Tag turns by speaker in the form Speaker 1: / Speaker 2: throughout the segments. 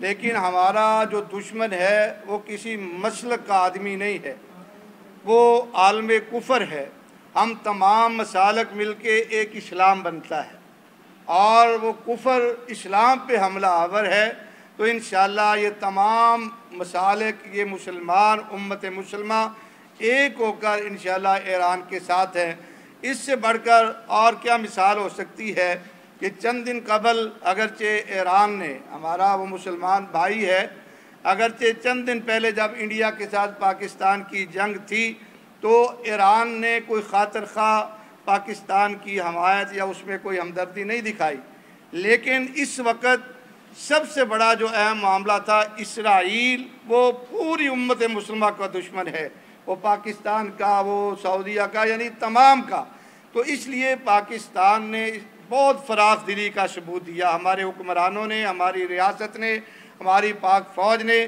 Speaker 1: لیکن ہمارا جو دشمن ہے وہ کسی مسلک کا آدمی نہیں ہے، وہ عالم کفر ہے۔ ہم تمام مسالک مل کے ایک اسلام بنتا ہے، اور وہ کفر اسلام پہ حملہ آور ہے۔ تو انشاءاللہ یہ تمام مسالک، یہ مسلمان امت مسلمہ ایک ہو کر انشاءاللہ ایران کے ساتھ ہیں۔ اس سے بڑھ کر اور کیا مثال ہو سکتی ہے کہ چند دن قبل اگرچہ ایران نے، ہمارا وہ مسلمان بھائی ہے، اگرچہ چند دن پہلے جب انڈیا کے ساتھ پاکستان کی جنگ تھی تو ایران نے کوئی خاطر خواہ پاکستان کی حمایت یا اس میں کوئی ہمدردی نہیں دکھائی، لیکن اس وقت سب سے بڑا جو اہم معاملہ تھا، اسرائیل وہ پوری امت مسلمہ کا دشمن ہے، وہ پاکستان کا، وہ سعودیہ کا، یعنی تمام کا۔ تو اس لیے پاکستان نے بہت فراخ دلی کا ثبوت دیا، ہمارے حکمرانوں نے، ہماری ریاست نے، ہماری پاک فوج نے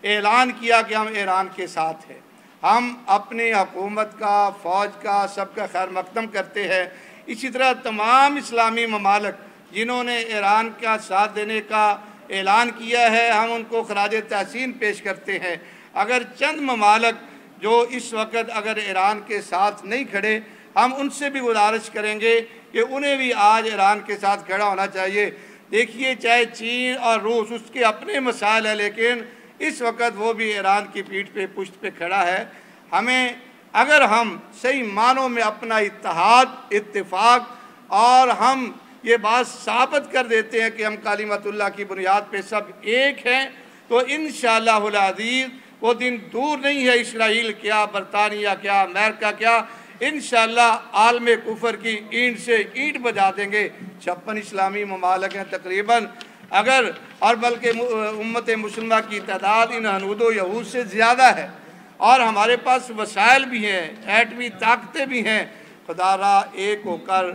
Speaker 1: اعلان کیا کہ ہم ایران کے ساتھ ہیں۔ ہم اپنی حکومت کا، فوج کا، سب کا خیر مقدم کرتے ہیں۔ اسی طرح تمام اسلامی ممالک جنہوں نے ایران کا ساتھ دینے کا اعلان کیا ہے، ہم ان کو خراج تحسین پیش کرتے ہیں۔ اگر چند ممالک جو اس وقت اگر ایران کے ساتھ نہیں کھڑے، ہم ان سے بھی گزارش کریں گے کہ انہیں بھی آج ایران کے ساتھ کھڑا ہونا چاہیے۔ دیکھیے، چاہے چین اور روس، اس کے اپنے مسائل ہیں، لیکن اس وقت وہ بھی ایران کی پیٹھ پہ، پشت پہ کھڑا ہے۔ ہمیں، اگر ہم صحیح معنوں میں اپنا اتحاد، اتفاق، اور ہم یہ بات ثابت کر دیتے ہیں کہ ہم کلمت اللہ کی بنیاد پہ سب ایک ہیں، تو انشاءاللہ العزیز وہ دن دور نہیں ہے، اسرائیل کیا، برطانیہ کیا، امریکہ کیا، انشاءاللہ عالم کفر کی اینٹ سے اینٹ بجا دیں گے۔ 56 اسلامی ممالک ہیں تقریباً، اگر اور بلکہ امت مسلمہ کی تعداد ان ہنود و یہود سے زیادہ ہے، اور ہمارے پاس وسائل بھی ہیں، ایٹمی طاقتیں بھی ہیں۔ خدا را ایک ہو کر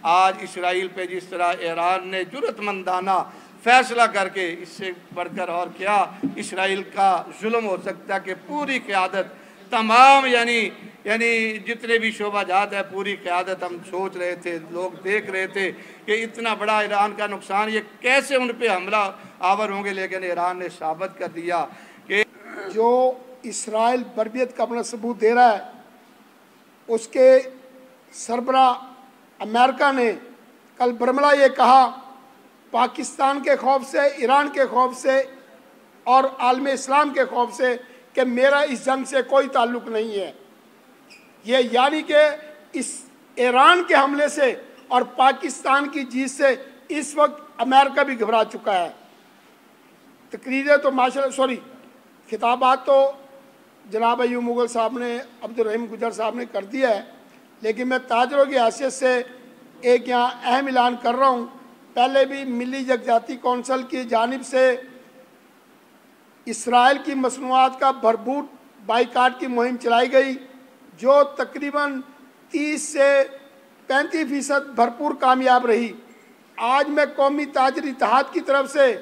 Speaker 1: آج اسرائیل پہ جس طرح ایران نے جرأت مندانہ فیصلہ کر کے، اس سے بڑھ کر اور کیا اسرائیل کا ظلم ہو سکتا ہے کہ پوری قیادت تمام، یعنی جتنے بھی شعبہ جات ہے، پوری قیادت ہم سوچ رہے تھے، لوگ دیکھ رہے تھے کہ اتنا بڑا ایران کا نقصان، یہ کیسے ان پہ حملہ آور ہوں گے، لیکن ایران نے ثابت کر دیا کہ
Speaker 2: جو اسرائیل بربریت کا اپنا ثبوت دے رہا ہے، اس کے سربراہ امریکہ نے کل برملا یہ کہا، پاکستان کے خوف سے، ایران کے خوف سے اور عالم اسلام کے خوف سے، کہ میرا اس جنگ سے کوئی تعلق نہیں ہے۔ یہ یعنی کہ اس ایران کے حملے سے اور پاکستان کی جیت سے اس وقت امریکہ بھی گھبرا چکا ہے۔ تقریریں تو خطابات تو جناب ایوب مغل صاحب نے، عبدالرحیم گجر صاحب نے کر دیا ہے، لیکن میں تاجروں کی حیثیت سے ایک یہاں اہم اعلان کر رہا ہوں۔ پہلے بھی ملی یکجہتی کونسل کی جانب سے اسرائیل کی مصنوعات کا بھرپور بائیکاٹ کی مہم چلائی گئی، جو تقریباً 30 سے 35% بھرپور کامیاب رہی۔ آج میں قومی تاجر اتحاد کی طرف سے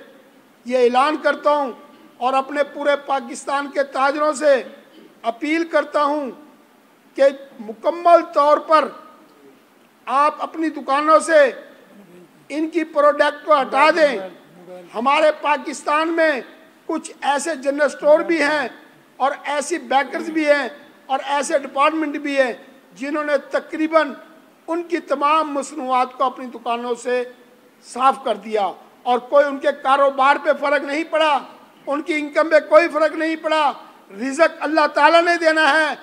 Speaker 2: یہ اعلان کرتا ہوں اور اپنے پورے پاکستان کے تاجروں سے اپیل کرتا ہوں کہ مکمل طور پر آپ اپنی دکانوں سے ان کی پروڈکٹ کو ہٹا دیں۔ ہمارے پاکستان میں کچھ ایسے جنرل سٹور بھی ہیں اور ایسی بیکرز بھی ہیں اور ایسے ڈپارٹمنٹ بھی ہیں جنہوں نے تقریباً ان کی تمام مصنوعات کو اپنی دکانوں سے صاف کر دیا، اور کوئی ان کے کاروبار پہ فرق نہیں پڑا، ان کی انکم پہ کوئی فرق نہیں پڑا۔ رزق اللہ تعالیٰ نے دینا ہے،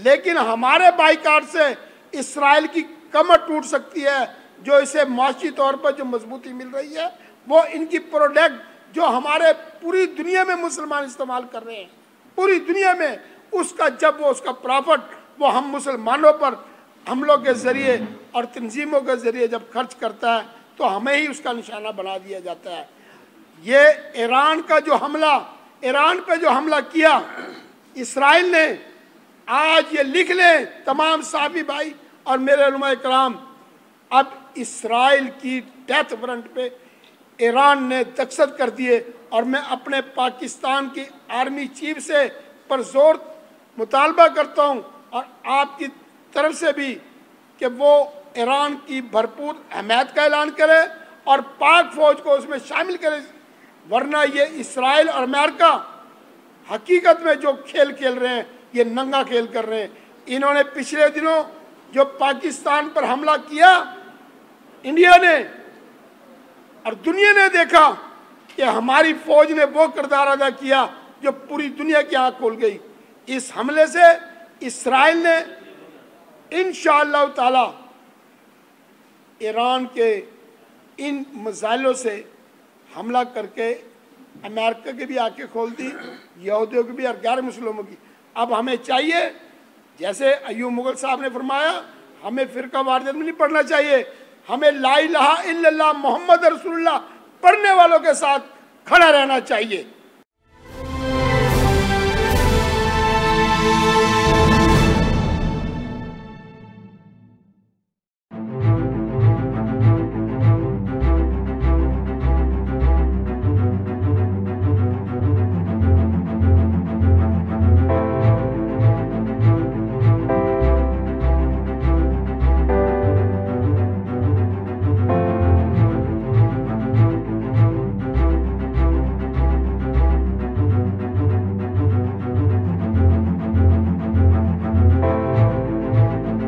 Speaker 2: لیکن ہمارے بائیکاٹ سے اسرائیل کی کمر ٹوٹ سکتی ہے، جو اسے معاشی طور پر جو مضبوطی مل رہی ہے، وہ ان کی پروڈکٹ جو ہمارے پوری دنیا میں مسلمان استعمال کر رہے ہیں، پوری دنیا میں، اس کا جب وہ اس کا پرافٹ وہ ہم مسلمانوں پر حملوں کے ذریعے اور تنظیموں کے ذریعے جب خرچ کرتا ہے تو ہمیں ہی اس کا نشانہ بنا دیا جاتا ہے۔ یہ ایران کا جو حملہ، ایران پہ جو حملہ کیا اسرائیل نے، آج یہ لکھ لیں تمام صحافی بھائی اور میرے علماء کرام، اب اسرائیل کی ڈیتھ وارنٹ پہ ایران نے دستخط کر دیے، اور میں اپنے پاکستان کی آرمی چیف سے پرزور مطالبہ کرتا ہوں اور آپ کی طرف سے بھی کہ وہ ایران کی بھرپور حمایت کا اعلان کرے اور پاک فوج کو اس میں شامل کرے۔ ورنہ یہ اسرائیل اور امریکہ حقیقت میں جو کھیل کھیل رہے ہیں یہ ننگا کھیل کر رہے ہیں۔ انہوں نے پچھلے دنوں جو پاکستان پر حملہ کیا، انڈیا نے اور دنیا نے دیکھا کہ ہماری فوج نے وہ کردار ادا کیا جو پوری دنیا کی آنکھ کھول گئی۔ اس حملے سے اسرائیل نے انشاءاللہ تعالی ایران کے ان میزائلوں سے حملہ کر کے امریکہ کی بھی آنکھیں کھول دی، یہودیوں کی بھی اور غیر مسلموں کی۔ اب ہمیں چاہیے جیسے ایوب مغل صاحب نے فرمایا، ہمیں فرقہ واریت میں نہیں پڑھنا چاہیے، ہمیں لا الہ الا اللہ محمد رسول اللہ پڑھنے والوں کے ساتھ کھڑا رہنا چاہیے۔